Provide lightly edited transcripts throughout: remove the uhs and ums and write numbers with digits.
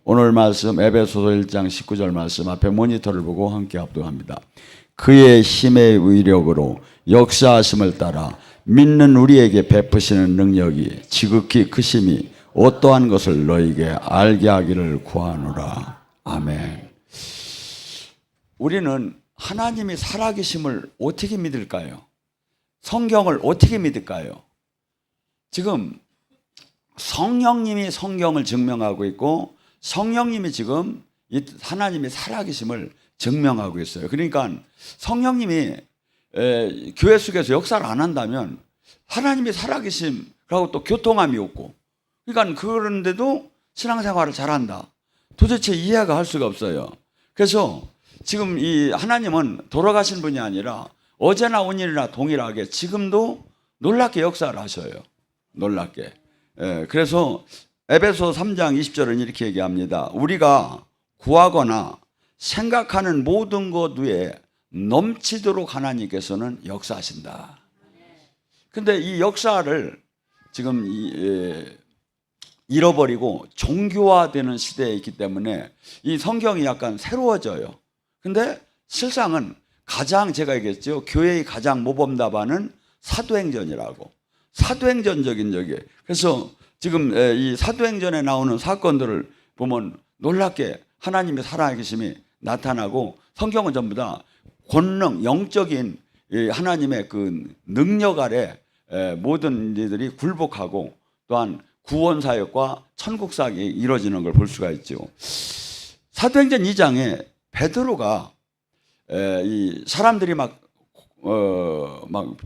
오늘 말씀 에베소서 1장 19절 말씀 앞에 모니터를 보고 함께 합독합니다. 그의 힘의 위력으로 역사하심을 따라 믿는 우리에게 베푸시는 능력이 지극히 크심이 어떠한 것을 너에게 알게 하기를 구하노라. 아멘. 우리는 하나님이 살아계심을 어떻게 믿을까요? 성경을 어떻게 믿을까요? 지금 성령님이 성경을 증명하고 있고 성령님이 지금 하나님이 살아계심을 증명하고 있어요. 그러니까 성령님이 교회 속에서 역사를 안 한다면 하나님이 살아계심하고 또 교통함이 없고, 그러니까 그런데도 신앙생활을 잘한다. 도대체 이해가 할 수가 없어요. 그래서 지금 이 하나님은 돌아가신 분이 아니라 어제나 오늘이나 동일하게 지금도 놀랍게 역사를 하셔요. 놀랍게. 그래서 에베소 3장 20절은 이렇게 얘기합니다. 우리가 구하거나 생각하는 모든 것 위에 넘치도록 하나님께서는 역사하신다. 근데 이 역사를 지금 잃어버리고 종교화되는 시대에 있기 때문에 이 성경이 약간 새로워져요. 근데 실상은 가장, 제가 얘기했죠, 교회의 가장 모범답안은 사도행전이라고. 사도행전적인 적이에요. 그래서 지금 이 사도행전에 나오는 사건들을 보면 놀랍게 하나님의 살아계심이 나타나고, 성경은 전부 다 권능, 영적인 하나님의 그 능력 아래 모든 이들이 굴복하고 또한 구원사역과 천국사역이 이루어지는 걸 볼 수가 있죠. 사도행전 2장에 베드로가 이 사람들이 막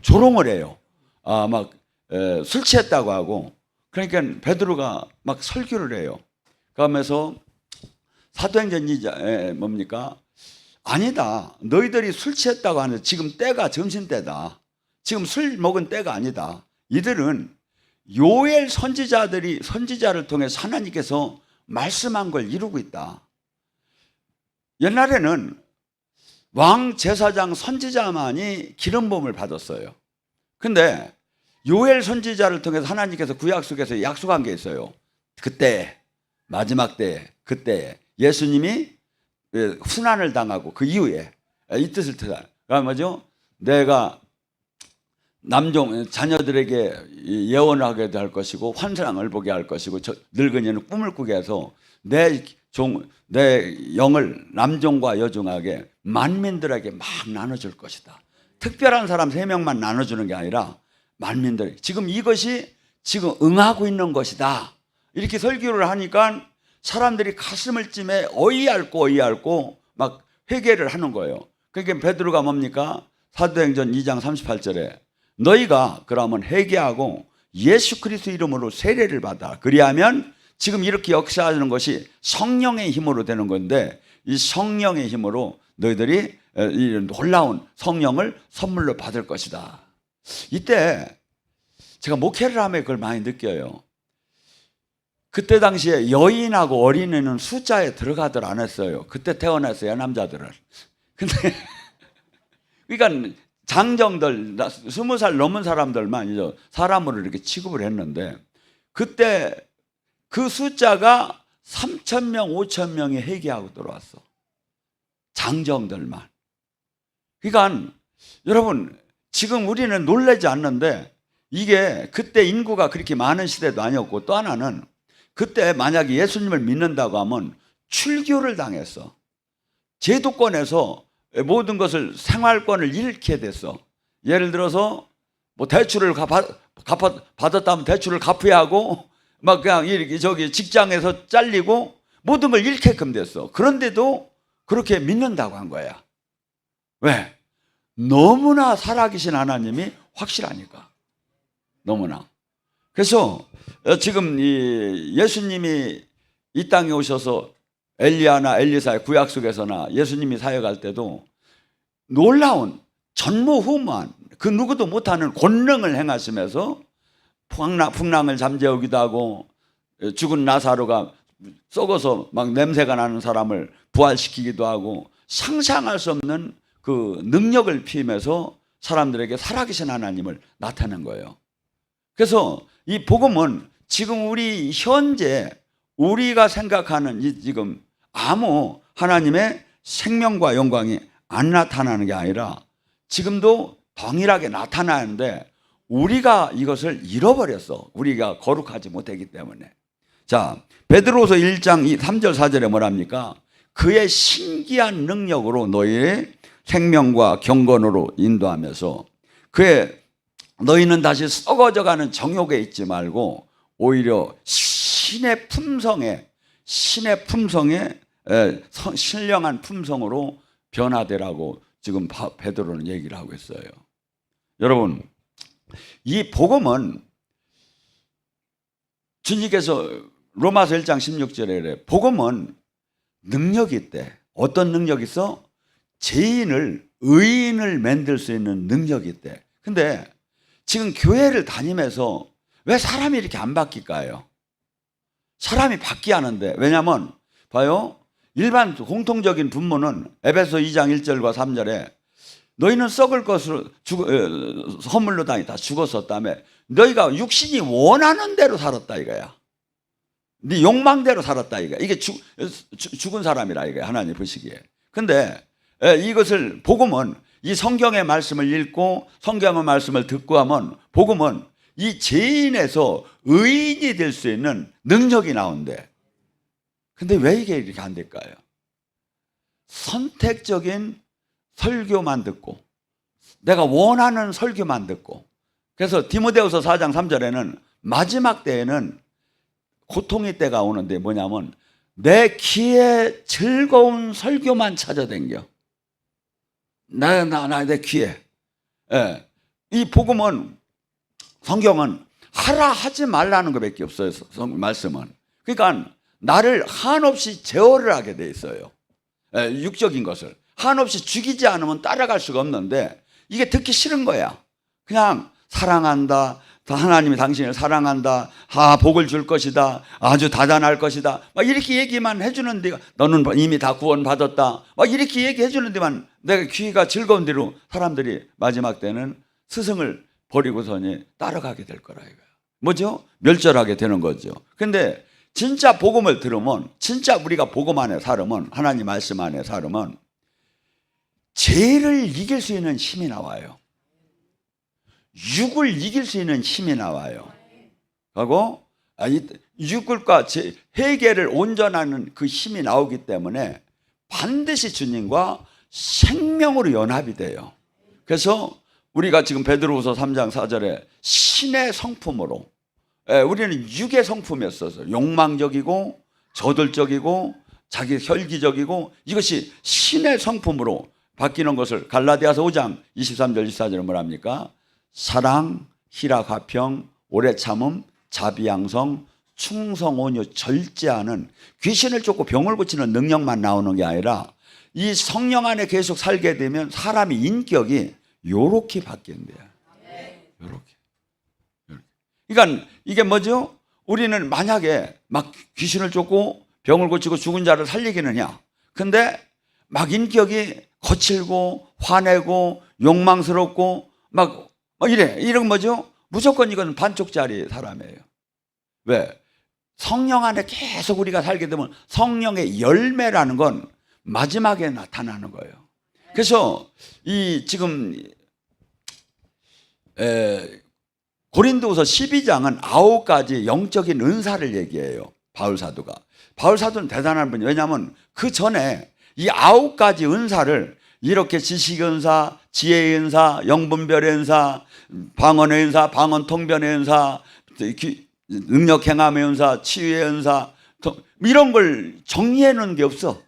조롱을 해요. 술 취했다고 하고, 그러니까 베드로가 막 설교를 해요. 그러면서 사도행전 2장에 뭡니까? 아니다. 너희들이 술 취했다고 하는데 지금 때가 점심때다. 지금 술 먹은 때가 아니다. 이들은 요엘 선지자를 통해서 하나님께서 말씀한 걸 이루고 있다. 옛날에는 왕, 제사장, 선지자만이 기름 부음을 받았어요. 근데 요엘 선지자를 통해서 하나님께서 구약 속에서 약속한 게 있어요. 그때, 마지막 때, 그때 예수님이 순환을 당하고 그 이후에 이 뜻을 뜻한. 그러면 뭐죠? 내가 자녀들에게 예언을 하게 할 것이고 환상을 보게 할 것이고 늙은이는 꿈을 꾸게 해서 내 영을 남종과 여종에게 만민들에게 막 나눠줄 것이다. 특별한 사람 3명만 나눠주는 게 아니라 만민들, 지금 이것이 지금 응하고 있는 것이다. 이렇게 설교를 하니까 사람들이 가슴을 찜해 어이없고 막 회개를 하는 거예요. 그러니까 베드로가 뭡니까? 사도행전 2장 38절에 너희가 그러면 회개하고 예수 그리스도 이름으로 세례를 받아. 그리하면 지금 이렇게 역사하는 것이 성령의 힘으로 되는 건데, 이 성령의 힘으로 너희들이 이 놀라운 성령을 선물로 받을 것이다. 이때 제가 목회를 하면 그걸 많이 느껴요. 그때 당시에 여인하고 어린애는 숫자에 들어가들 안 했어요. 그때 태어났어요, 남자들은. 근데 그러니까 장정들, 20살 넘은 사람들만 사람으로 이렇게 취급을 했는데, 그때 그 숫자가 3,000명, 5,000명이 회개하고 들어왔어. 장정들만. 그러니까 여러분, 지금 우리는 놀라지 않는데 이게 그때 인구가 그렇게 많은 시대도 아니었고, 또 하나는 그때 만약에 예수님을 믿는다고 하면 출교를 당했어. 제도권에서 모든 것을, 생활권을 잃게 됐어. 예를 들어서 뭐 대출을 받았다면 대출을 갚아야 하고, 막 그냥 이렇게 직장에서 잘리고 모든 걸 잃게끔 됐어. 그런데도 그렇게 믿는다고 한 거야. 왜? 너무나 살아계신 하나님이 확실하니까. 너무나. 그래서 지금 이 예수님이 이 땅에 오셔서 엘리야나 엘리사의 구약 속에서나 예수님이 사역할 때도 놀라운 전무후무한, 그 누구도 못하는 권능을 행하시면서 풍랑을 잠재우기도 하고, 죽은 나사로가 썩어서 막 냄새가 나는 사람을 부활시키기도 하고, 상상할 수 없는 그 능력을 피우면서 사람들에게 살아계신 하나님을 나타낸 거예요. 그래서 이 복음은 지금 우리 현재 우리가 생각하는 지금 아무 하나님의 생명과 영광이 안 나타나는 게 아니라 지금도 동일하게 나타나는데 우리가 이것을 잃어버렸어. 우리가 거룩하지 못했기 때문에. 자, 베드로서 1장 3절 4절에 뭐랍니까? 그의 신기한 능력으로 너희의 생명과 경건으로 인도하면서 너희는 다시 썩어져가는 정욕에 있지 말고 오히려 신의 품성에 신령한 품성으로 변화되라고 지금 베드로는 얘기를 하고 있어요. 여러분, 이 복음은 주님께서 로마서 1장 16절에 그래. 복음은 능력이 있대. 어떤 능력이 있어? 의인을 만들 수 있는 능력이 있대. 근데 지금 교회를 다니면서 왜 사람이 이렇게 안 바뀔까요? 사람이 바뀌어야 하는데. 왜냐하면 봐요, 일반 공통적인 분모는 에베소 2장 1절과 3절에 너희는 썩을 것으로 허물로 다 죽었었다며 너희가 육신이 원하는 대로 살았다 이거야. 네 욕망대로 살았다 이거야. 이게 죽은 사람이라 이거야, 하나님 보시기에. 근데 이것을 복음은 이 성경의 말씀을 읽고 성경의 말씀을 듣고 하면 복음은 이 죄인에서 의인이 될 수 있는 능력이 나온대. 근데 왜 이게 이렇게 안 될까요? 선택적인 설교만 듣고 내가 원하는 설교만 듣고. 그래서 디모데후서 4장 3절에는 마지막 때에는 고통의 때가 오는데 뭐냐면 내 귀에 즐거운 설교만 찾아댕겨. 내 귀에. 예. 이 복음은, 성경은 하라 하지 말라는 것밖에 없어요. 말씀은. 그러니까 나를 한없이 제어를 하게 돼 있어요. 예, 육적인 것을 한없이 죽이지 않으면 따라갈 수가 없는데 이게 듣기 싫은 거야. 그냥 사랑한다, 하나님이 당신을 사랑한다, 복을 줄 것이다, 아주 다단할 것이다, 막 이렇게 얘기만 해주는데 너는 이미 다 구원받았다, 막 이렇게 얘기해 주는데만 내가 귀가 즐거운 대로 사람들이 마지막 때는 스승을 버리고서니 따라가게 될 거라 이거야. 뭐죠? 멸절하게 되는 거죠. 근데 진짜 복음을 들으면, 진짜 우리가 복음 안에 살으면, 하나님 말씀 안에 살으면 죄를 이길 수 있는 힘이 나와요. 육을 이길 수 있는 힘이 나와요. 하고 육과 회개를 온전하는 그 힘이 나오기 때문에 반드시 주님과 생명으로 연합이 돼요. 그래서 우리가 지금 베드로후서 3장 4절에 신의 성품으로, 우리는 육의 성품이었어요. 욕망적이고 저돌적이고 자기 혈기적이고 이것이 신의 성품으로 바뀌는 것을 갈라디아서 5장 23절 24절에 뭐랍니까? 사랑, 희락, 화평, 오래 참음, 자비양성, 충성, 온유, 절제하는, 귀신을 쫓고 병을 고치는 능력만 나오는 게 아니라 이 성령 안에 계속 살게 되면 사람의 인격이 요렇게 바뀐대요. 요렇게. 그러니까 이게 뭐죠? 우리는 만약에 막 귀신을 쫓고 병을 고치고 죽은 자를 살리기는야. 근데 막 인격이 거칠고 화내고 욕망스럽고 막 이런 뭐죠? 무조건 이건 반쪽짜리 사람이에요. 왜? 성령 안에 계속 우리가 살게 되면 성령의 열매라는 건 마지막에 나타나는 거예요. 그래서 이 지금 고린도후서 12장은 9가지 영적인 은사를 얘기해요. 바울 사도가. 바울 사도는 대단한 분이에요. 왜냐하면 그 전에 이 9가지 은사를 이렇게 지식의 은사, 지혜의 은사, 영분별의 은사, 방언의 은사, 방언 통변의 은사, 능력 행함의 은사, 치유의 은사, 이런 걸 정리해 놓은 게 없어.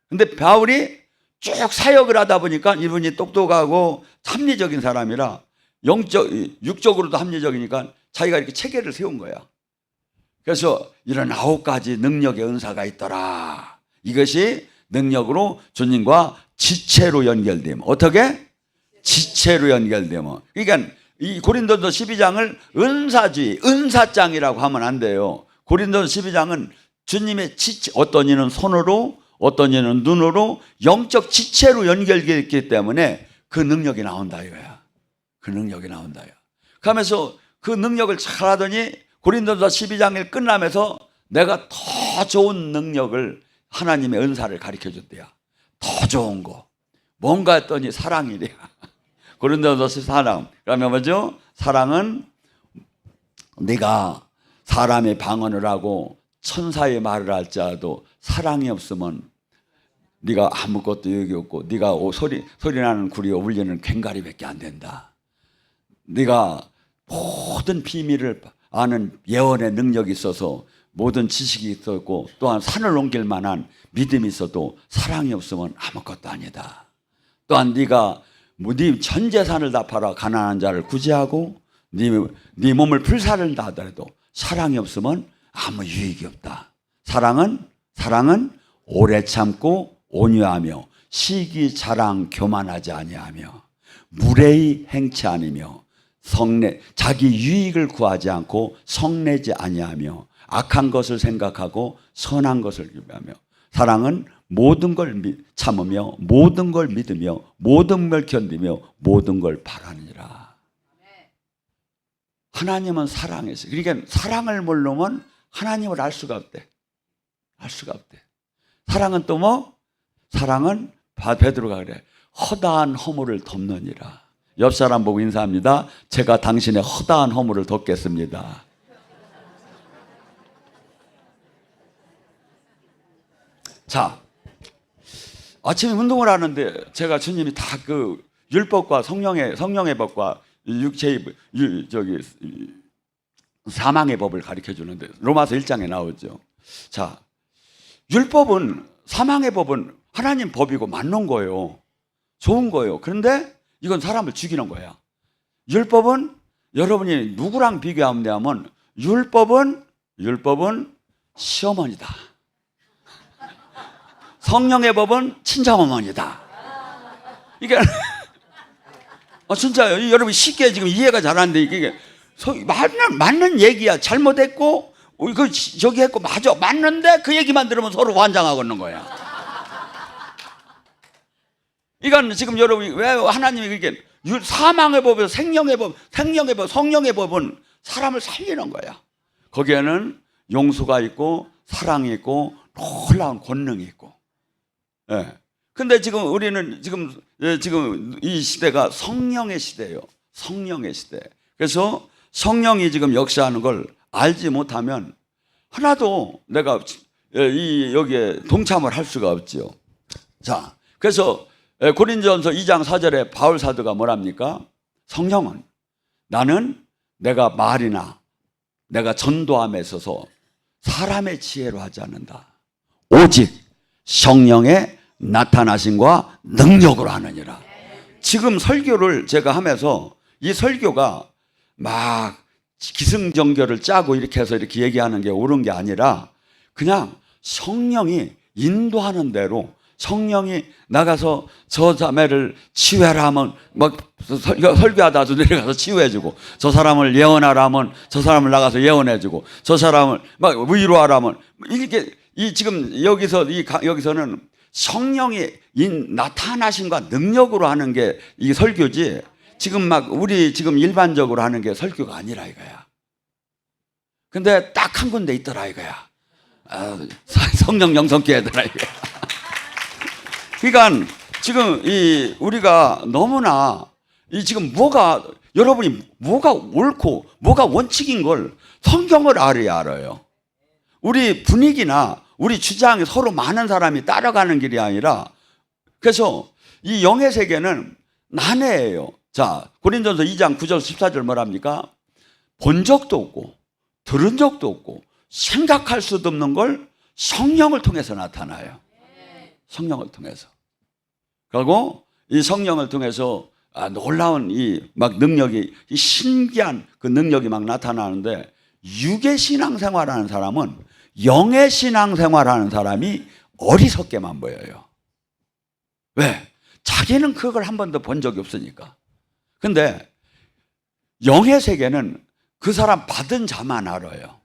근데 바울이 쭉 사역을 하다 보니까 이분이 똑똑하고 합리적인 사람이라 육적으로도 합리적이니까 자기가 이렇게 체계를 세운 거야. 그래서 이런 9가지 능력의 은사가 있더라. 이것이 능력으로 주님과 지체로 연결되면. 어떻게? 지체로 연결되면. 그러니까 이 고린도서 12장을 은사주의, 은사장이라고 하면 안 돼요. 고린도서 12장은 주님의 지체, 어떤 이는 손으로, 어떤 이는 눈으로 영적 지체로 연결되어 있기 때문에 그 능력이 나온다 이거야. 그 능력이 나온다. 그러면서 그 능력을 잘 하더니 고린도서 12장을 끝나면서 내가 더 좋은 능력을 하나님의 은사를 가르쳐 줬대요. 더 좋은 거. 뭔가 했더니 사랑이래요. 고린도전서 사랑. 그러면 뭐죠? 사랑은 네가 사람의 방언을 하고 천사의 말을 할지라도 사랑이 없으면 네가 아무것도 여기 없고 네가 소리 나는 구리와 울리는 괭가리밖에 안 된다. 네가 모든 비밀을 아는 예언의 능력이 있어서 모든 지식이 있었고 또한 산을 옮길 만한 믿음이 있어도 사랑이 없으면 아무것도 아니다. 또한 네가 네 전 재산을 다 팔아 가난한 자를 구제하고 네 몸을 불사른다 하더라도 사랑이 없으면 아무 유익이 없다. 사랑은 오래 참고 온유하며 시기 자랑 교만하지 아니하며 무례히 행치 아니며 자기 유익을 구하지 않고 성내지 아니하며 악한 것을 생각하고 선한 것을 기대하며 사랑은 모든 걸 참으며 모든 걸 믿으며 모든 걸 견디며 모든 걸 바라느니라. 하나님은 사랑이세요. 그러니까 사랑을 모르면 하나님을 알 수가 없대. 알 수가 없대. 사랑은 또 뭐? 사랑은 베드로가 그래. 허다한 허물을 덮느니라. 옆 사람 보고 인사합니다. 제가 당신의 허다한 허물을 덮겠습니다. 자, 아침에 운동을 하는데 제가 주님이 다 그 율법과 성령의 법과 육체의 사망의 법을 가르쳐 주는데 로마서 1장에 나오죠. 자, 율법은 사망의 법은 하나님 법이고 맞는 거예요. 좋은 거예요. 그런데 이건 사람을 죽이는 거야. 율법은 여러분이 누구랑 비교하면 율법은 시어머니다. 성령의 법은 친정어머니다. 이게 진짜요. 여러분 쉽게 지금 이해가 잘 안 돼. 이게 맞는 얘기야. 잘못했고 저기 했고 맞는데 그 얘기만 들으면 서로 환장하고 있는 거야. 이건 지금 여러분이 왜 하나님이 그렇게 사망의 법에서 생명의 법, 성령의 법은 사람을 살리는 거야. 거기에는 용서가 있고 사랑이 있고 놀라운 권능이 있고. 예. 근데 지금 우리는 지금 이 시대가 성령의 시대예요. 성령의 시대. 그래서 성령이 지금 역사하는 걸 알지 못하면 하나도 내가 여기에 동참을 할 수가 없지요. 자, 그래서 고린도전서 2장 4절에 바울 사도가 뭐랍니까? 성령은 나는 내가 말이나 내가 전도함에 있어서 사람의 지혜로 하지 않는다. 오직 성령의 나타나심과 능력으로 하느니라. 지금 설교를 제가 하면서 이 설교가 막 기승전결을 짜고 이렇게 해서 이렇게 얘기하는 게 옳은 게 아니라 그냥 성령이 인도하는 대로 성령이 나가서 저 자매를 치유하라 하면 막 설교하다도 내려가서 치유해주고 저 사람을 예언하라 하면 저 사람을 나가서 예언해주고 저 사람을 막 위로하라 하면 이렇게 지금 여기서는 성령이 나타나심과 능력으로 하는 게 이 설교지 지금 막 우리 지금 일반적으로 하는 게 설교가 아니라 이거야. 근데 딱 한 군데 있더라 이거야. 성령 영성교회더라 이거야. 그러니까 지금 우리가 너무나 지금 여러분이 뭐가 옳고 뭐가 원칙인 걸 성경을 알아야 알아요. 우리 분위기나 우리 주장이 서로 많은 사람이 따라가는 길이 아니라 그래서 이 영의 세계는 난해해요. 자, 고린도전서 2장 9절 14절 뭐랍니까? 본 적도 없고 들은 적도 없고 생각할 수도 없는 걸 성령을 통해서 나타나요. 성령을 통해서. 그리고 이 성령을 통해서 놀라운 막 능력이 신기한 그 능력이 막 나타나는데 육의 신앙생활하는 사람은 영의 신앙생활하는 사람이 어리석게만 보여요. 왜? 자기는 그걸 한 번도 본 적이 없으니까. 근데 영의 세계는 그 사람 받은 자만 알아요.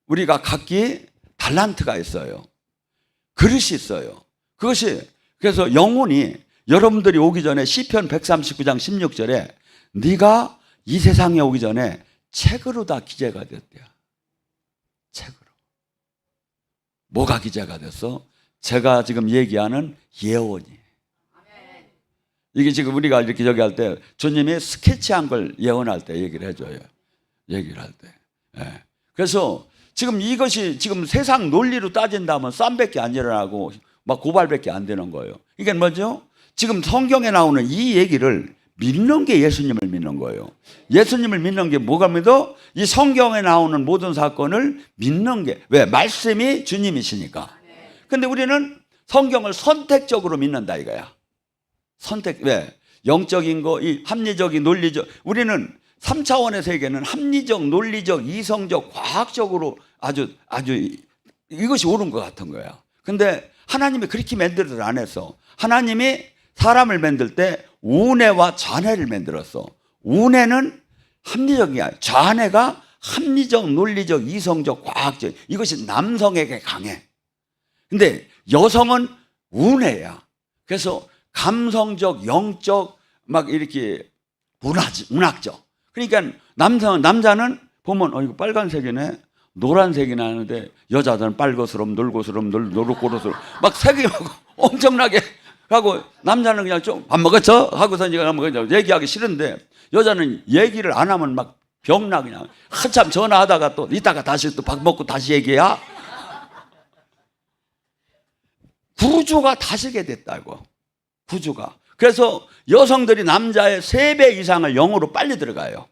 우리가 각기 달란트가 있어요. 그릇이 있어요. 그래서 영혼이 여러분들이 오기 전에 시편 139장 16절에 네가 이 세상에 오기 전에 책으로 다 기재가 됐대요. 책으로. 뭐가 기재가 됐어? 제가 지금 얘기하는 예언이. 이게 지금 우리가 이렇게 저기 할 때 주님이 스케치한 걸 예언할 때 얘기를 해줘요. 얘기를 할 때. 예. 그래서 지금 이것이 지금 세상 논리로 따진다면 쌈밖에 안 일어나고 막 고발밖에 안 되는 거예요. 이게 뭐죠? 지금 성경에 나오는 이 얘기를 믿는 게 예수님을 믿는 거예요. 예수님을 믿는 게 뭐가 믿어? 이 성경에 나오는 모든 사건을 믿는 게. 왜? 말씀이 주님이시니까. 근데 우리는 성경을 선택적으로 믿는다 이거야. 선택. 왜? 영적인 거, 이 합리적인 논리적. 우리는 3차원의 세계는 합리적, 논리적, 이성적, 과학적으로 아주 이것이 옳은 것 같은 거야. 근데 하나님이 그렇게 만들어를 안 했어. 하나님이 사람을 만들 때 우뇌와 좌뇌를 만들었어. 우뇌는 합리적이야. 좌뇌가 합리적, 논리적, 이성적, 과학적. 이것이 남성에게 강해. 근데 여성은 우뇌야. 그래서 감성적, 영적, 막 이렇게 문학적. 그러니까 남자는 보면 이거 빨간색이네, 노란색이나 하는데 여자들은 빨고스럼, 놀고스럼, 노릇고르스럼 막 색이 엄청나게 하고 남자는 그냥 좀 밥 먹었죠? 하고서 이제 얘기하기 싫은데 여자는 얘기를 안 하면 막 병나 그냥 한참 전화하다가 또 이따가 다시 또 밥 먹고 다시 얘기야. 구조가 다시게 됐다고. 구조가. 그래서 여성들이 남자의 3배 이상을 영으로 빨리 들어가요.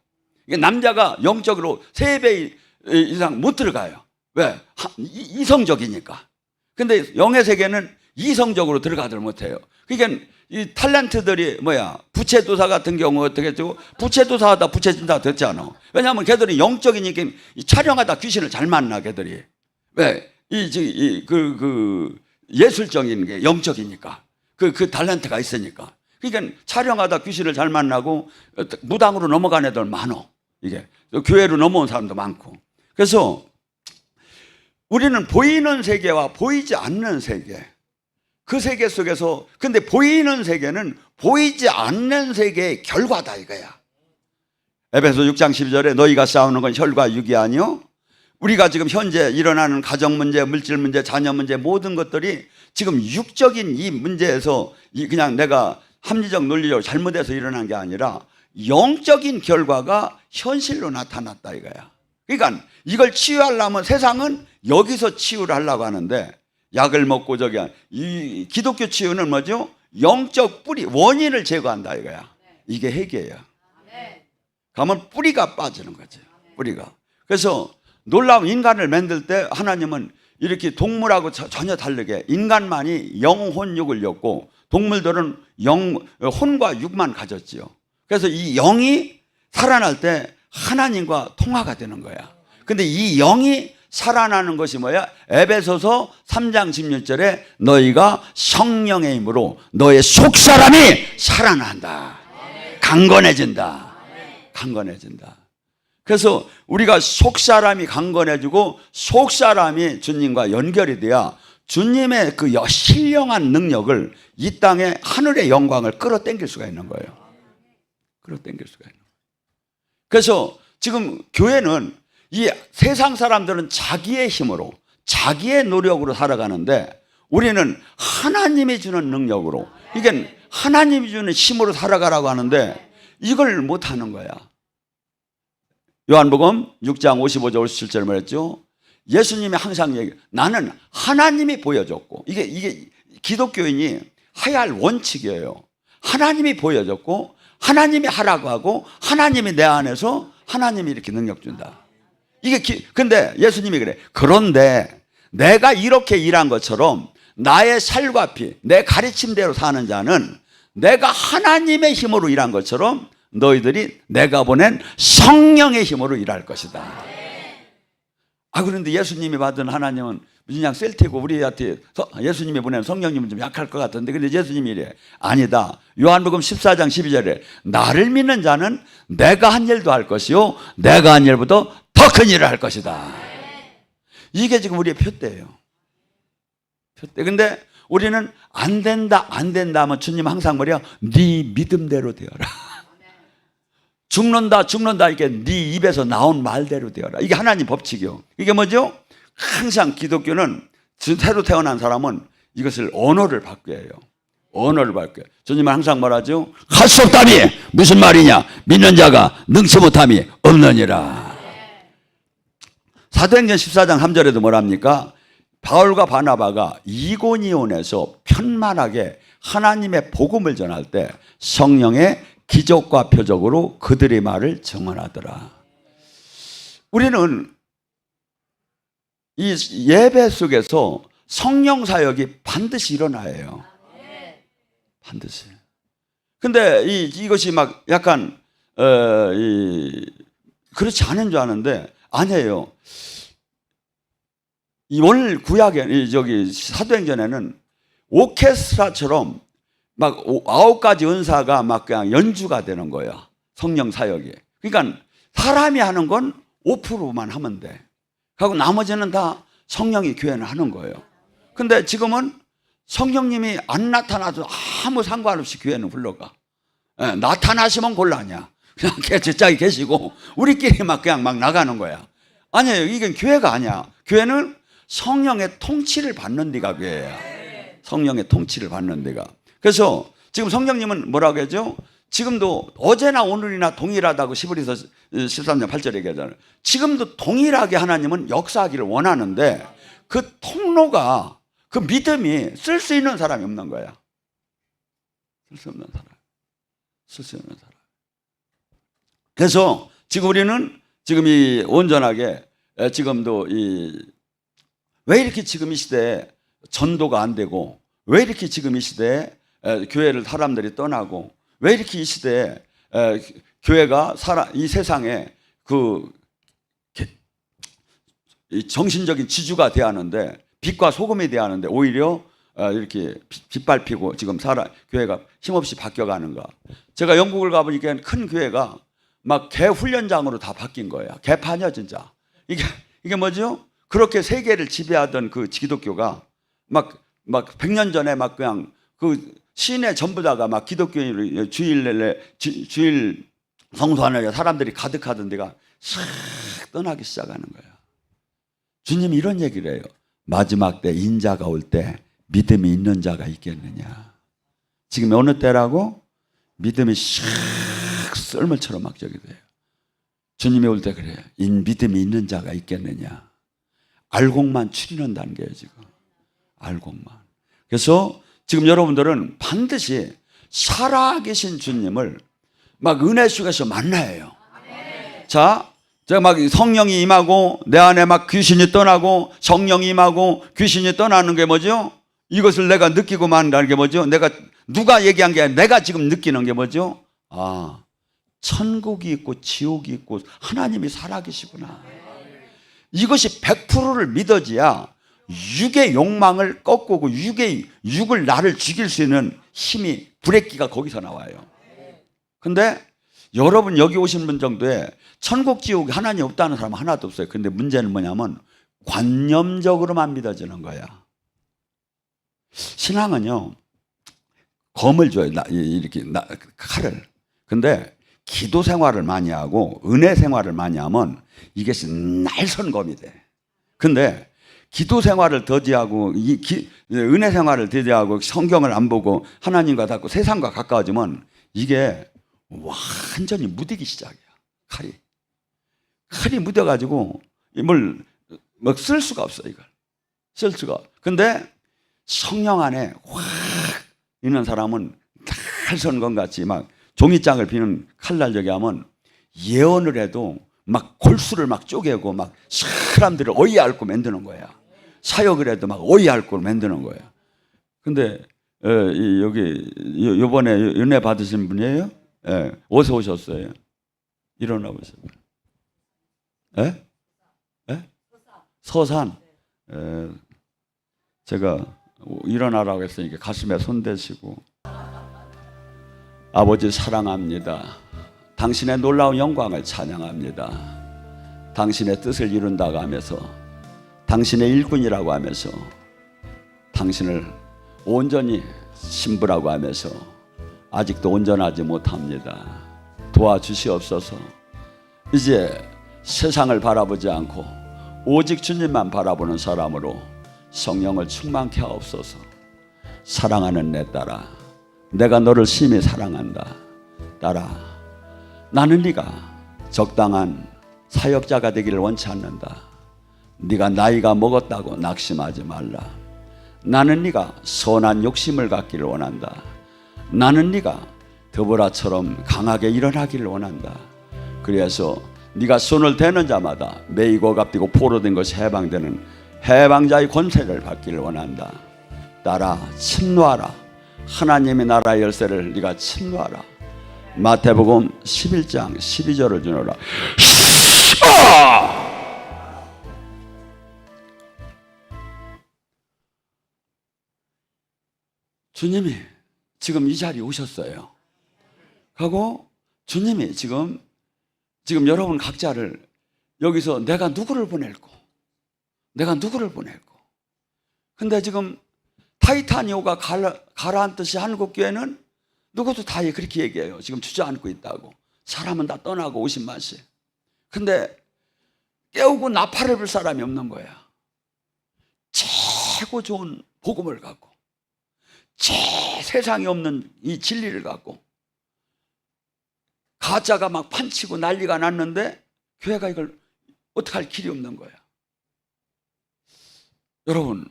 남자가 영적으로 3배 이상 못 들어가요. 왜? 이성적이니까. 근데 영의 세계는 이성적으로 들어가들 못해요. 그러니까 이 탤런트들이 부채도사 같은 경우 어떻게 되고 부채도사 하다 부채진다 됐잖아. 왜냐하면 걔들이 영적이니까 촬영하다 귀신을 잘 만나 걔들이. 왜? 예술적인 게 영적이니까. 그 탤런트가 있으니까. 그러니까 촬영하다 귀신을 잘 만나고 무당으로 넘어간 애들 많어. 이게 교회로 넘어온 사람도 많고. 그래서 우리는 보이는 세계와 보이지 않는 세계, 그 세계 속에서, 근데 보이는 세계는 보이지 않는 세계의 결과다 이거야. 에베소 6장 12절에 너희가 싸우는 건 혈과 육이 아니요. 우리가 지금 현재 일어나는 가정 문제, 물질 문제, 자녀 문제 모든 것들이 지금 육적인 이 문제에서 그냥 내가 합리적 논리적으로 잘못해서 일어난 게 아니라 영적인 결과가 현실로 나타났다 이거야. 그러니까 이걸 치유하려면 세상은 여기서 치유를 하려고 하는데 약을 먹고 이 기독교 치유는 뭐죠? 영적 뿌리, 원인을 제거한다 이거야. 이게 핵이에요. 가면 뿌리가 빠지는 거죠. 뿌리가. 그래서 놀라운 인간을 만들 때 하나님은 이렇게 동물하고 전혀 다르게 인간만이 영혼육을 였고 동물들은 혼과 육만 가졌지요. 그래서 이 영이 살아날 때 하나님과 통화가 되는 거야. 근데 이 영이 살아나는 것이 뭐야? 에베소서 3장 16절에 너희가 성령의 힘으로 너의 속사람이 살아난다. 강건해진다. 강건해진다. 그래서 우리가 속사람이 강건해지고 속사람이 주님과 연결이 돼야 주님의 그 신령한 능력을 이 땅에 하늘의 영광을 끌어당길 수가 있는 거예요. 끌어당길 수가 있는 거예요. 그래서 지금 교회는 이 세상 사람들은 자기의 힘으로 자기의 노력으로 살아가는데 우리는 하나님이 주는 능력으로, 이게 하나님이 주는 힘으로 살아가라고 하는데 이걸 못하는 거야. 요한복음 6장 55절 57절 말했죠. 예수님이 항상 나는 하나님이 보여줬고, 이게 기독교인이 해야 할 원칙이에요. 하나님이 보여줬고 하나님이 하라고 하고 하나님이 내 안에서 하나님이 이렇게 능력 준다. 근데 예수님이 그래. 그런데 내가 이렇게 일한 것처럼 나의 살과 피, 내 가르침대로 사는 자는 내가 하나님의 힘으로 일한 것처럼 너희들이 내가 보낸 성령의 힘으로 일할 것이다. 그런데 예수님이 받은 하나님은 그냥 셀 테고 우리한테 예수님이 보낸 성령님은 좀 약할 것 같은데, 근데 예수님이 이래. 아니다. 요한복음 14장 12절에 나를 믿는 자는 내가 한 일도 할 것이요 내가 한 일보다 더 큰 일을 할 것이다. 이게 지금 우리의 표대예요. 표대. 근데 우리는 안 된다 하면 주님 항상 뭐래요? 네 믿음대로 되어라. 죽는다 이게 네 입에서 나온 말대로 되어라. 이게 하나님 법칙이요. 이게 뭐죠? 항상 기독교는 새로 태어난 사람은 이것을 언어를 바꿔야 해요. 언어를 바꿔요. 주님은 항상 말하죠. 할 수 없다니 무슨 말이냐. 믿는 자가 능치 못함이 없느니라. 사도행전 14장 3절에도 뭐랍니까? 바울과 바나바가 이고니온에서 편만하게 하나님의 복음을 전할 때 성령의 기적과 표적으로 그들의 말을 증언하더라. 우리는 이 예배 속에서 성령 사역이 반드시 일어나야 해요. 반드시. 근데 이것이 막 약간 그렇지 않은 줄 아는데 아니에요. 오늘 구약에 저기 사도행전에는 오케스트라처럼 막 9가지 은사가 막 그냥 연주가 되는 거야. 성령 사역이. 그러니까 사람이 하는 건 5%만 하면 돼. 그리고 나머지는 다 성령이 교회는 하는 거예요. 근데 지금은 성령님이 안 나타나도 아무 상관없이 교회는 흘러가. 나타나시면 곤란이야. 그냥 제짝이 계시고 우리끼리 막 그냥 막 나가는 거야. 아니에요. 이건 교회가 아니야. 교회는 성령의 통치를 받는 데가 교회야. 성령의 통치를 받는 데가. 그래서 지금 성령님은 뭐라고 하죠? 지금도 어제나 오늘이나 동일하다고 히브리서 13장 8절에 얘기하잖아요. 지금도 동일하게 하나님은 역사하기를 원하는데 그 통로가 그 믿음이 쓸 수 있는 사람이 없는 거야. 쓸 수 없는 사람. 쓸 수 없는 사람. 그래서 지금 우리는 지금 이 온전하게 지금도 왜 이렇게 지금 이 시대에 전도가 안 되고 왜 이렇게 지금 이 시대에 교회를 사람들이 떠나고 왜 이렇게 이 시대에 교회가 이 세상에 그 정신적인 지주가 대하는데 빛과 소금이 대하는데 오히려 이렇게 빗밟히고 지금 교회가 힘없이 바뀌어가는가. 제가 영국을 가보니까 큰 교회가 막 개 훈련장으로 다 바뀐 거예요. 개판이야 진짜. 이게 뭐죠? 그렇게 세계를 지배하던 그 기독교가 막 100년 전에 막 그냥 그 시내 전부 다가 막 기독교인으로 주일 성수하는 사람들이 가득하던 데가 싹 떠나기 시작하는 거예요. 주님이 이런 얘기를 해요. 마지막 때 인자가 올 때 믿음이 있는 자가 있겠느냐. 지금 어느 때라고? 믿음이 샥 썰물처럼 막 저기 돼요. 주님이 올 때 그래요. 믿음이 있는 자가 있겠느냐. 알곡만 추리는다는 거예요 지금. 알곡만. 그래서 지금 여러분들은 반드시 살아계신 주님을 막 은혜 속에서 만나야 해요. 자, 제가 막 성령이 임하고 내 안에 막 귀신이 떠나고 성령이 임하고 귀신이 떠나는 게 뭐죠? 이것을 내가 느끼고 만다는 게 뭐죠? 누가 얘기한 게 아니라 내가 지금 느끼는 게 뭐죠? 아, 천국이 있고 지옥이 있고 하나님이 살아계시구나. 이것이 100%를 믿어지야 육의 욕망을 꺾고 육을 나를 죽일 수 있는 힘이 브레이크가 거기서 나와요. 근데 여러분 여기 오신 분 정도에 천국 지옥 하나님 없다는 사람 하나도 없어요. 근데 문제는 뭐냐면 관념적으로만 믿어지는 거야. 신앙은요 검을 줘요. 이렇게 칼을. 근데 기도 생활을 많이 하고 은혜 생활을 많이 하면 이것이 날선검이 돼. 근데 기도 생활을 더디하고 은혜 생활을 더디하고 성경을 안 보고 하나님과 닿고 세상과 가까워지면 이게 완전히 묻히기 시작이야. 칼이 묻어가지고 뭘 쓸 수가 없어. 이걸 쓸 수가. 근데 성령 안에 확 있는 사람은 날선검 같이 막 종이장을 비는 칼날 저기 하면 예언을 해도 막 골수를 막 쪼개고 막 사람들을 어이없고 만드는 거야. 사역을 해도 막 어이없고 만드는 거야. 근데 여기 요번에 은혜 받으신 분이에요? 예. 어디서 오셨어요? 일어나 보세요. 예? 예? 서산. 예. 제가 일어나라고 했으니까 가슴에 손 대시고 아버지 사랑합니다. 당신의 놀라운 영광을 찬양합니다. 당신의 뜻을 이룬다고 하면서 당신의 일꾼이라고 하면서 당신을 온전히 신부라고 하면서 아직도 온전하지 못합니다. 도와주시옵소서. 이제 세상을 바라보지 않고 오직 주님만 바라보는 사람으로 성령을 충만케 하옵소서. 사랑하는 내 딸아, 내가 너를 심히 사랑한다. 딸아, 나는 네가 적당한 사역자가 되기를 원치 않는다. 네가 나이가 먹었다고 낙심하지 말라. 나는 네가 선한 욕심을 갖기를 원한다. 나는 네가 드보라처럼 강하게 일어나기를 원한다. 그래서 네가 손을 대는 자마다 매이고 갚이고 포로된 것이 해방되는 해방자의 권세를 받기를 원한다. 딸아, 침노하라. 하나님의 나라의 열쇠를 네가 침노하라. 마태복음 11장 12절을 주노라. 주님이 지금 이 자리에 오셨어요. 하고 주님이 지금 여러분 각자를 여기서 내가 누구를 보낼고 근데 지금 타이타니오가 가라앉듯이 한국교회는 누구도 다 그렇게 얘기해요. 지금 주저앉고 있다고. 사람은 다 떠나고 50만씩. 근데 깨우고 나팔을 불 사람이 없는 거야. 최고 좋은 복음을 갖고 세상에 없는 이 진리를 갖고 가짜가 막 판치고 난리가 났는데 교회가 이걸 어떻게 할 길이 없는 거야. 여러분,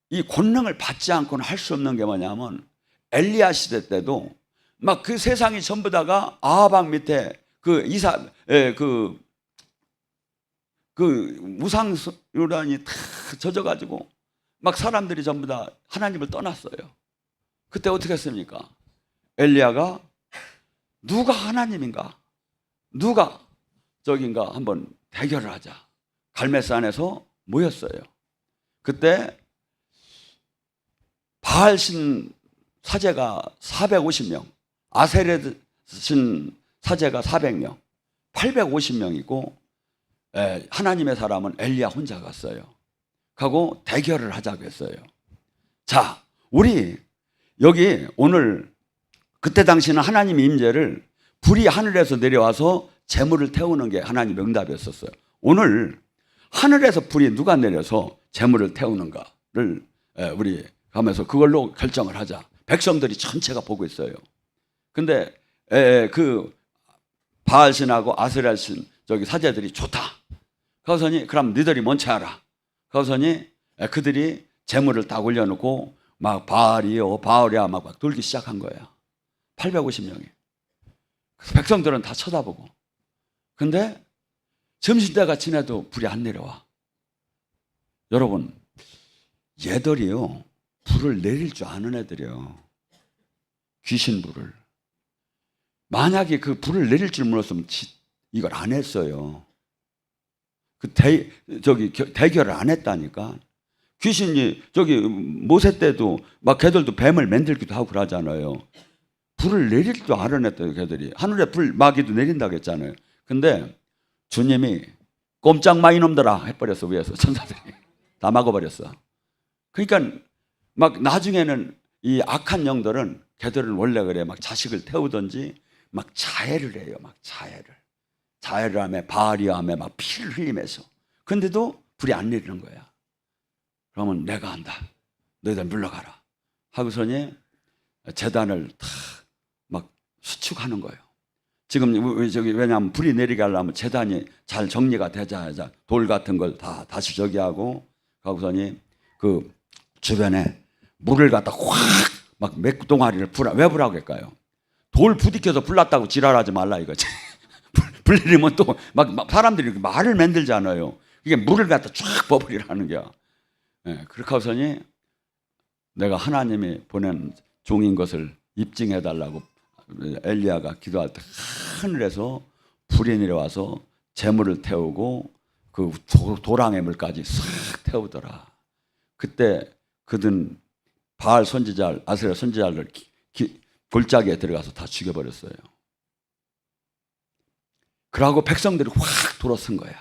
이 권능을 받지 않고는 할 수 없는 게 뭐냐면 엘리야 시대 때도 막 그 세상이 전부 다가 아하방 밑에 그 우상요란이 다 젖어가지고 막 사람들이 전부 다 하나님을 떠났어요. 그때 어떻게 했습니까? 엘리야가 누가 하나님인가? 누가 저긴가? 한번 대결을 하자. 갈멜산에서 모였어요. 그때 바알신 사제가 450명, 아세레신 사제가 400명, 850명이고 하나님의 사람은 엘리야 혼자 갔어요. 하고 대결을 하자고 했어요. 자, 우리 여기 오늘 그때 당시는 하나님의 임재를 불이 하늘에서 내려와서 재물을 태우는 게 하나님의 응답이었었어요. 오늘 하늘에서 불이 누가 내려서 재물을 태우는가를 우리 가면서 그걸로 결정을 하자. 백성들이 전체가 보고 있어요. 근데 그 바알신하고 아스랄신 저기 사제들이 좋다. 그러서니 그럼 너희들이 먼저 하라. 그러서니 그들이 재물을 딱 올려놓고 막 바알이요 바알이야 막 돌기 시작한 거야. 850명이. 백성들은 다 쳐다보고. 근데 점심때가 지나도 불이 안 내려와. 여러분, 얘들이요 불을 내릴 줄 아는 애들이요. 귀신 불을. 만약에 그 불을 내릴 줄 몰랐으면 이걸 안 했어요. 대결을 안 했다니까. 귀신이 모세 때도 막 걔들도 뱀을 만들기도 하고 그러잖아요. 불을 내릴 줄 아는 애들 걔들이. 하늘에 불 마귀도 내린다고 했잖아요. 근데 주님이 꼼짝마 이놈들아 해버렸어. 위에서 천사들이 다 막아버렸어. 그러니까 막 나중에는 이 악한 영들은 걔들은 원래 그래. 막 자식을 태우든지 막 자해를 해요. 막 자해를 하며 바알이 하며 막 피를 흘리면서. 근데도 불이 안 내리는 거야. 그러면 내가 한다. 너희들 물러가라. 하고서니 제단을 다 막 수축하는 거예요. 지금 왜냐하면 불이 내리게 하려면 제단이 잘 정리가 되자 돌 같은 걸 다 다시 하고 하고서니 그 주변에 물을 갖다 확 막 몇 동아리를 왜 불라고 할까요? 돌 부딪혀서 불났다고 지랄하지 말라 이거지. 불 내리면 또 막 사람들이 말을 만들잖아요. 이게 물을 갖다 쫙 버버리라는 거야. 그렇게 하서니 내가 하나님이 보낸 종인 것을 입증해 달라고 엘리야가 기도할 때 하늘에서 불이 내려와서 재물을 태우고 그 도랑의 물까지 싹 태우더라. 그때 그든 바알 선지자, 아세라 선지자를 골짜기에 들어가서 다 죽여버렸어요. 그러고 백성들이 확 돌아선 거야.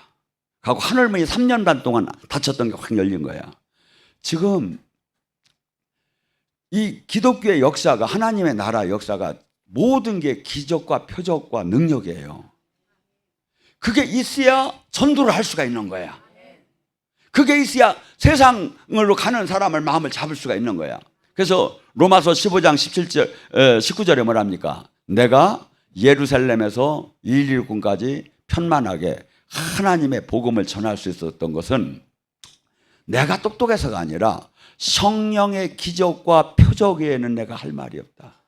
그리고 하늘문이 3년 반 동안 닫혔던 게 확 열린 거야. 지금 이 기독교의 역사가, 하나님의 나라 역사가 모든 게 기적과 표적과 능력이에요. 그게 있어야 전도를 할 수가 있는 거야. 그게 있어야 세상으로 가는 사람을 마음을 잡을 수가 있는 거야. 그래서 로마서 15장 17절, 19절에 뭐랍니까? 내가 예루살렘에서 119까지 편만하게 하나님의 복음을 전할 수 있었던 것은 내가 똑똑해서가 아니라 성령의 기적과 표적 외에는 내가 할 말이 없다.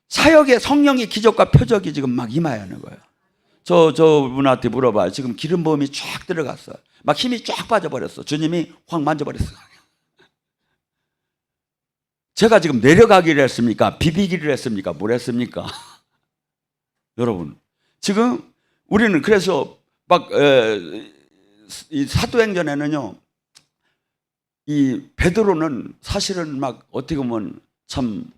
사역에 성령의 기적과 표적이 지금 막 임해야 하는 거예요. 저분한테 물어봐요. 지금 기름 부음이 쫙 들어갔어. 막 힘이 쫙 빠져버렸어. 주님이 확 만져버렸어. 제가 지금 내려가기를 했습니까? 비비기를 했습니까? 뭘 했습니까? 여러분, 지금 우리는 그래서 막 이 사도행전에는요, 이 베드로는 사실은 막 어떻게 보면 참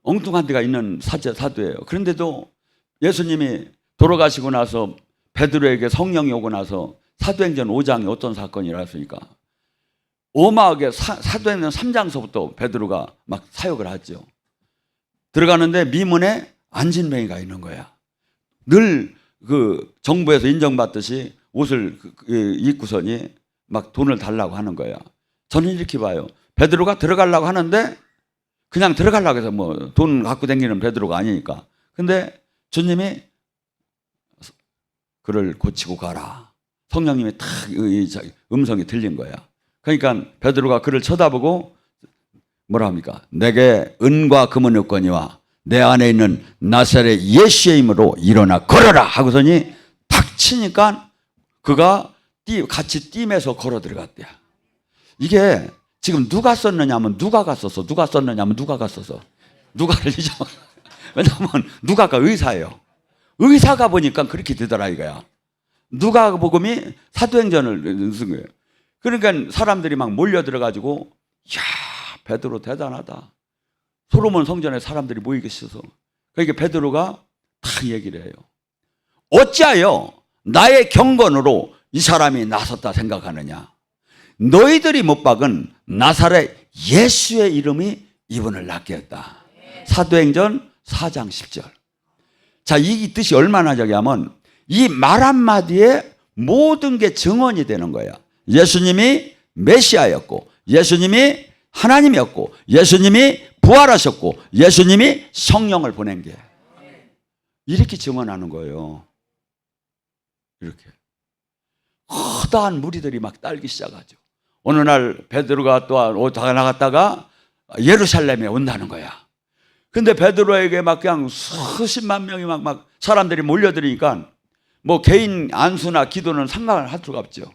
엉뚱한 데가 있는 사도예요. 그런데도 예수님이 돌아가시고 나서 베드로에게 성령이 오고 나서 사도행전 5장에 어떤 사건이 일어났습니까? 어마하게 사도행전 3장서부터 베드로가 막 사역을 하죠. 들어가는데 미문에 안진뱅이가 있는 거야. 늘 그 정부에서 인정받듯이 옷을 입고서니 막 돈을 달라고 하는 거야. 저는 이렇게 봐요. 베드로가 들어가려고 하는데 그냥 들어가려고 해서 뭐 돈 갖고 다니는 베드로가 아니니까. 근데 주님이 그를 고치고 가라. 성령님이 탁 음성이 들린 거야. 그러니까 베드로가 그를 쳐다보고 뭐라 합니까? 내게 은과 금은 없거니와 내 안에 있는 나사렛 예수의 이름으로 일어나 걸어라 하고서니 탁 치니까 그가 같이 뛰면서 걸어 들어갔대요. 이게 지금 누가 썼느냐면 누가가 썼어. 누가 썼느냐면 누가가 썼어. 누가를 잊어. 왜냐하면 누가가 의사예요. 의사가 보니까 그렇게 되더라 이거야. 누가복음이 사도행전을 쓴 거예요. 그러니까 사람들이 막 몰려 들어가지고 야 베드로 대단하다. 솔로몬 성전에 사람들이 모이게 있어서 그러니까 베드로가 딱 얘기를 해요. 어찌하여 나의 경건으로 이 사람이 나섰다 생각하느냐? 너희들이 못 박은 나사렛 예수의 이름이 이분을 낫게 했다. 사도행전 4장 10절. 자, 이 뜻이 얼마나 저기 하면 이 말 한마디에 모든 게 증언이 되는 거야. 예수님이 메시아였고, 예수님이 하나님이었고, 예수님이 부활하셨고, 예수님이 성령을 보낸 게 이렇게 증언하는 거예요. 이렇게 커다란 무리들이 막 딸기 시작하죠. 어느 날 베드로가 또 나갔다가 예루살렘에 온다는 거야. 근데 베드로에게 막 그냥 수십만 명이 막 사람들이 몰려들으니까 뭐 개인 안수나 기도는 상관을 할 수가 없죠.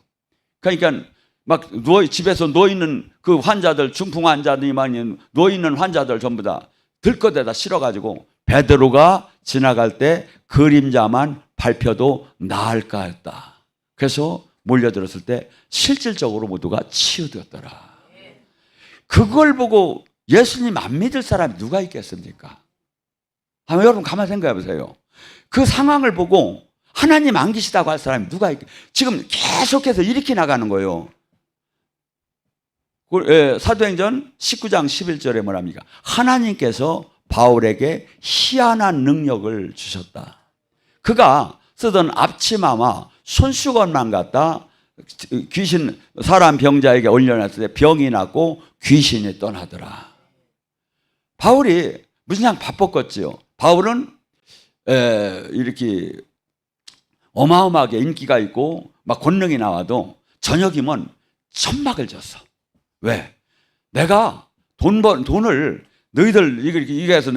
그러니까 막 집에서 누워있는 그 환자들, 중풍 환자들이 많이 누워있는 환자들 전부 다 들것에다 실어가지고 베드로가 지나갈 때 그림자만 밟혀도 나을까 했다. 그래서 몰려들었을 때 실질적으로 모두가 치유되었더라. 그걸 보고 예수님 안 믿을 사람이 누가 있겠습니까? 한번 여러분 가만히 생각해 보세요. 그 상황을 보고 하나님 안 계시다고 할 사람이 누가 있겠? 지금 계속해서 이렇게 나가는 거예요. 사도행전 19장 11절에 뭐랍니까? 하나님께서 바울에게 희한한 능력을 주셨다. 그가 쓰던 앞치마와 손수건만 갖다 귀신 사람 병자에게 올려놨을 때 병이 났고 귀신이 떠나더라. 바울이 무슨 바빴겠지요. 바울은 이렇게 어마어마하게 인기가 있고 막 권능이 나와도 저녁이면 천막을 줬어. 왜? 내가 돈을 너희들 이게 해서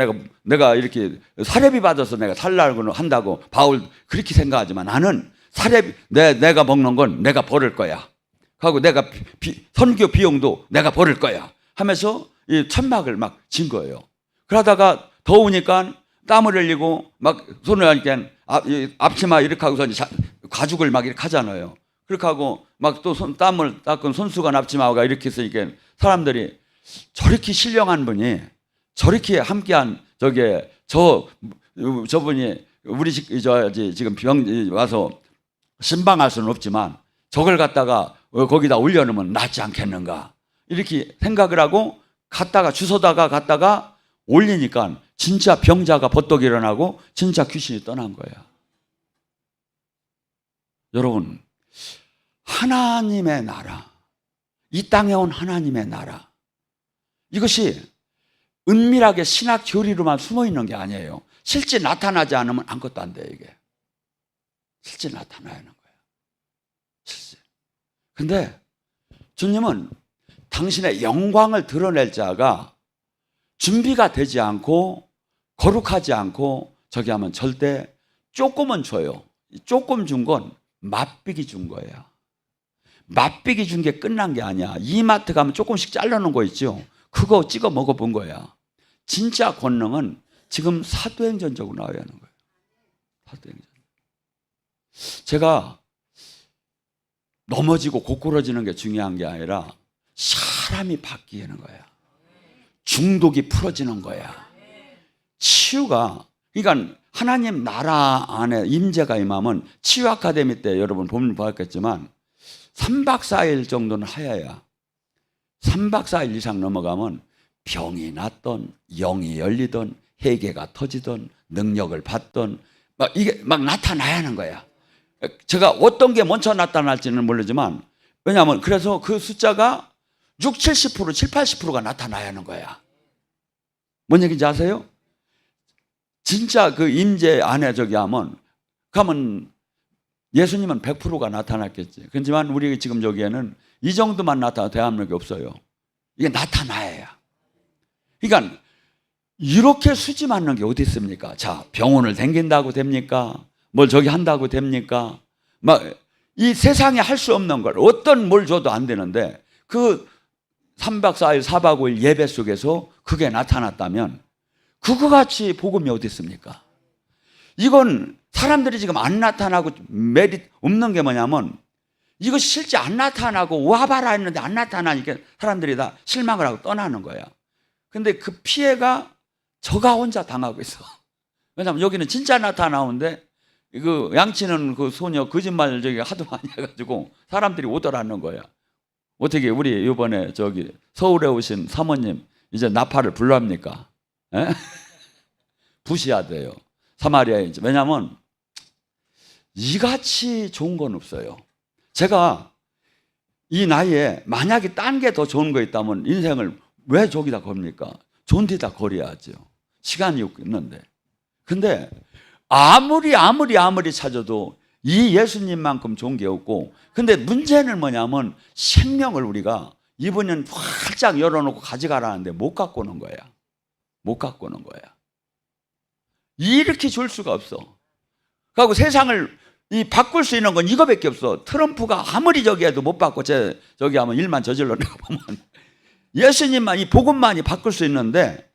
내가 이렇게 사례비 받아서 내가 살라고 한다고 바울 그렇게 생각하지만 나는 사례비 내가 먹는 건 내가 벌을 거야. 하고 내가 선교 비용도 내가 벌을 거야. 하면서 이 천막을 막 진 거예요. 그러다가 더우니까 땀을 흘리고 막 손을 하니까 앞치마 이렇게 하고서 가죽을 막 이렇게 하잖아요. 그렇게 하고 막 또 땀을 닦은 손수건 앞치마가 이렇게 있으니까 사람들이 저렇게 신령한 분이 저렇게 함께한 저분이 우리 지금 병 와서 신방할 수는 없지만 저걸 갖다가 거기다 올려놓으면 낫지 않겠는가 이렇게 생각을 하고 주워다가 갔다가 올리니까 진짜 병자가 버떡 일어나고 진짜 귀신이 떠난 거야. 여러분, 하나님의 나라, 이 땅에 온 하나님의 나라, 이것이 은밀하게 신학 교리로만 숨어 있는 게 아니에요. 실제 나타나지 않으면 아무것도 안 돼요, 이게. 실제 나타나야 하는 거예요. 실제. 근데 주님은 당신의 영광을 드러낼 자가 준비가 되지 않고 거룩하지 않고 저기 하면 절대 조금은 줘요. 조금 준 건 맛비기 준 거예요. 맛비기 준 게 끝난 게 아니야. 이마트 가면 조금씩 잘라놓은 거 있죠. 그거 찍어 먹어본 거야. 진짜 권능은 지금 사도행전적으로 나와야 하는 거예요. 사도행전. 제가 넘어지고 고꾸러지는 게 중요한 게 아니라 사람이 바뀌는 거야. 중독이 풀어지는 거야. 치유가, 그러니까 하나님 나라 안에 임재가 임하면 치유 아카데미 때 여러분 보면 보았겠지만 3박 4일 정도는 하야야. 3박 4일 이상 넘어가면 병이 났던, 영이 열리던, 회개가 터지던, 능력을 받던, 이게 막 나타나야 하는 거야. 제가 어떤 게 먼저 나타날지는 모르지만, 왜냐하면 그래서 그 숫자가 6, 70%, 7, 80%가 나타나야 하는 거야. 뭔 얘기인지 아세요? 진짜 그 임재 안에 저기 가면 예수님은 100%가 나타났겠지. 그렇지만 우리 지금 저기에는 이 정도만 나타나 대한민국이 없어요. 이게 나타나야. 그러니까 이렇게 수지 맞는 게 어디 있습니까? 자, 병원을 댕긴다고 됩니까? 뭘 저기 한다고 됩니까? 막 이 세상에 할 수 없는 걸 어떤 뭘 줘도 안 되는데 그 3박 4일 4박 5일 예배 속에서 그게 나타났다면 그거 같이 복음이 어디 있습니까? 이건 사람들이 지금 안 나타나고 메리트 없는 게 뭐냐면 이것이 실제 안 나타나고 와봐라 했는데 안 나타나니까 사람들이 다 실망을 하고 떠나는 거야. 근데 그 피해가 저가 혼자 당하고 있어. 왜냐하면 여기는 진짜 나타나오는데 그 양치는 그 소녀 거짓말 저기 하도 많이 해가지고 사람들이 오더라는 거야. 어떻게 우리 이번에 저기 서울에 오신 사모님 이제 나팔을 불러합니까? 부셔야 돼요. 사마리아에 이제. 왜냐하면 이같이 좋은 건 없어요. 제가 이 나이에 만약에 딴 게 더 좋은 거 있다면 인생을 왜 저기다 겁니까? 좋은 데다 거려야죠. 시간이 있는데. 근데 아무리 찾아도 이 예수님만큼 좋은 게 없고, 근데 문제는 뭐냐면 생명을 우리가 이번엔 활짝 열어놓고 가져가라는데 못 갖고 오는 거야. 못 갖고 오는 거야. 이렇게 줄 수가 없어. 그리고 세상을 바꿀 수 있는 건 이거밖에 없어. 트럼프가 아무리 저기 해도 못 바꿔. 저기 하면 일만 저질러 내가 보면 예수님만, 이 복음만이 바꿀 수 있는데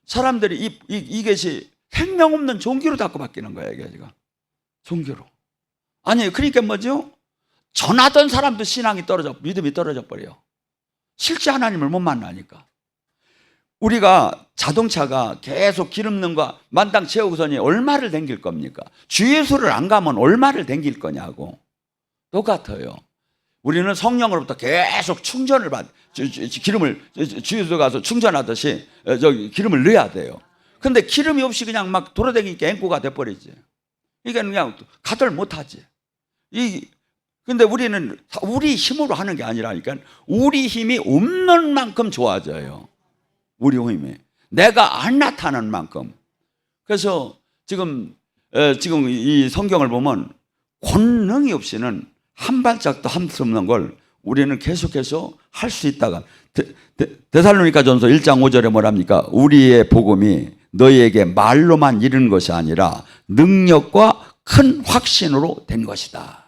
사람들이 이것이 생명 없는 종교로 자꾸 바뀌는 거야, 이게 지금. 종교로. 아니, 그러니까 뭐죠? 전하던 사람도 신앙이 믿음이 떨어져 버려요. 실제 하나님을 못 만나니까. 우리가 자동차가 계속 기름 넣은 거 만땅 채우고서니 얼마를 댕길 겁니까? 주 예수를 안 가면 얼마를 댕길 거냐고. 똑같아요. 우리는 성령으로부터 계속 충전을 기름을 주 예수 가서 충전하듯이 저기 기름을 넣어야 돼요. 근데 기름이 없이 그냥 막 돌아다니니까 앵꼬가 돼버리지. 이게 그냥 가들 못하지. 근데 우리는 우리 힘으로 하는 게 아니라니까 우리 힘이 없는 만큼 좋아져요. 우리 힘이. 내가 안 나타나는 만큼. 그래서 지금 이 성경을 보면 권능이 없이는 한 발짝도 할 수 없는 걸 우리는 계속해서 할 수 있다가 데살로니가전서 1장 5절에 뭐랍니까? 우리의 복음이 너희에게 말로만 이르는 것이 아니라 능력과 큰 확신으로 된 것이다.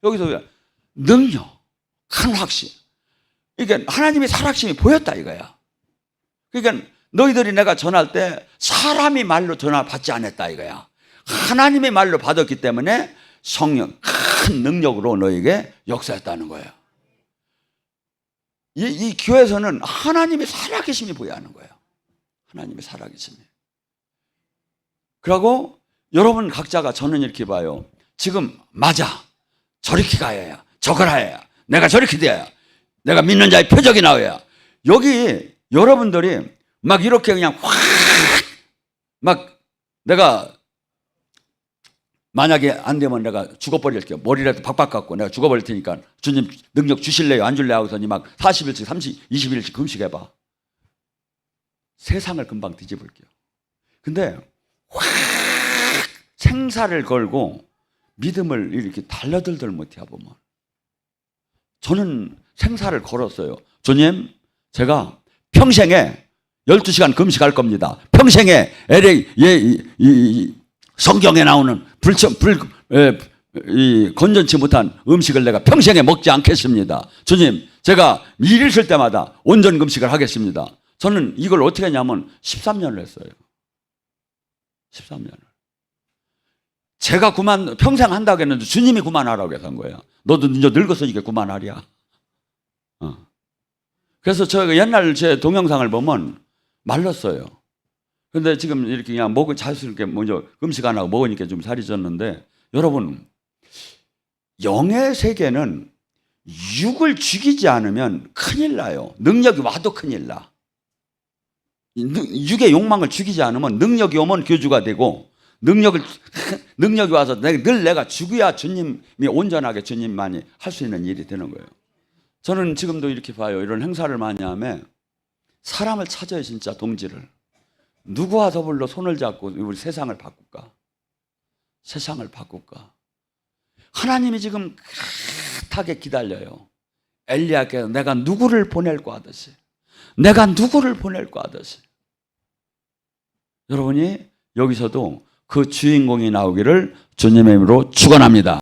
여기서 능력, 큰 확신. 이게 하나님의 살아계심이 보였다 이거야. 그러니까 너희들이 내가 전할 때 사람이 말로 전화 받지 않았다 이거야. 하나님의 말로 받았기 때문에 성령 큰 능력으로 너에게 역사했다는 거예요. 이 교회에서는 하나님의 살아계심이 보여야 하는 거예요. 하나님의 살아계심이. 그리고 여러분 각자가 저는 이렇게 봐요. 지금 맞아. 저렇게 가야 저걸 해야 내가 저렇게 돼야 내가 믿는 자의 표적이 나와야. 여기 여러분들이 막 이렇게 그냥 확 막 내가 만약에 안 되면 내가 죽어버릴게요. 머리라도 박박 갖고 내가 죽어버릴 테니까 주님 능력 주실래요? 안 줄래요? 하고서니 막 40일씩, 20일씩 금식해봐. 세상을 금방 뒤집을게요. 근데 확 생사를 걸고 믿음을 이렇게 달려들들 못해 보면 저는 생사를 걸었어요. 주님, 제가 평생에 12시간 금식할 겁니다. 평생에 성경에 나오는 건전치 못한 음식을 내가 평생에 먹지 않겠습니다. 주님, 제가 일 있을 때마다 온전 금식을 하겠습니다. 저는 이걸 어떻게 했냐면 13년을 했어요. 13년을. 제가 평생 한다고 했는데 주님이 그만하라고 해서 한 거예요. 너도 이제 늙어서 이게 그만하랴. 그래서 제가 옛날 제 동영상을 보면 말랐어요. 근데 지금 이렇게 그냥 먹을 자연스럽게 먼저 금식 안 하고 먹으니까 좀 살이 쪘는데, 여러분, 영의 세계는 육을 죽이지 않으면 큰일 나요. 능력이 와도 큰일 나. 육의 욕망을 죽이지 않으면 능력이 오면 교주가 되고, 능력이 와서 내가 죽어야 주님이 온전하게 주님만이 할 수 있는 일이 되는 거예요. 저는 지금도 이렇게 봐요. 이런 행사를 많이 하면 사람을 찾아요. 진짜 동지를. 누구와 더불어 손을 잡고 우리 세상을 바꿀까? 세상을 바꿀까? 하나님이 지금 깍하게 기다려요. 엘리야께서 내가 누구를 보낼까 하듯이, 내가 누구를 보낼까 하듯이. 여러분이 여기서도 그 주인공이 나오기를 주님의 이름으로 축원합니다.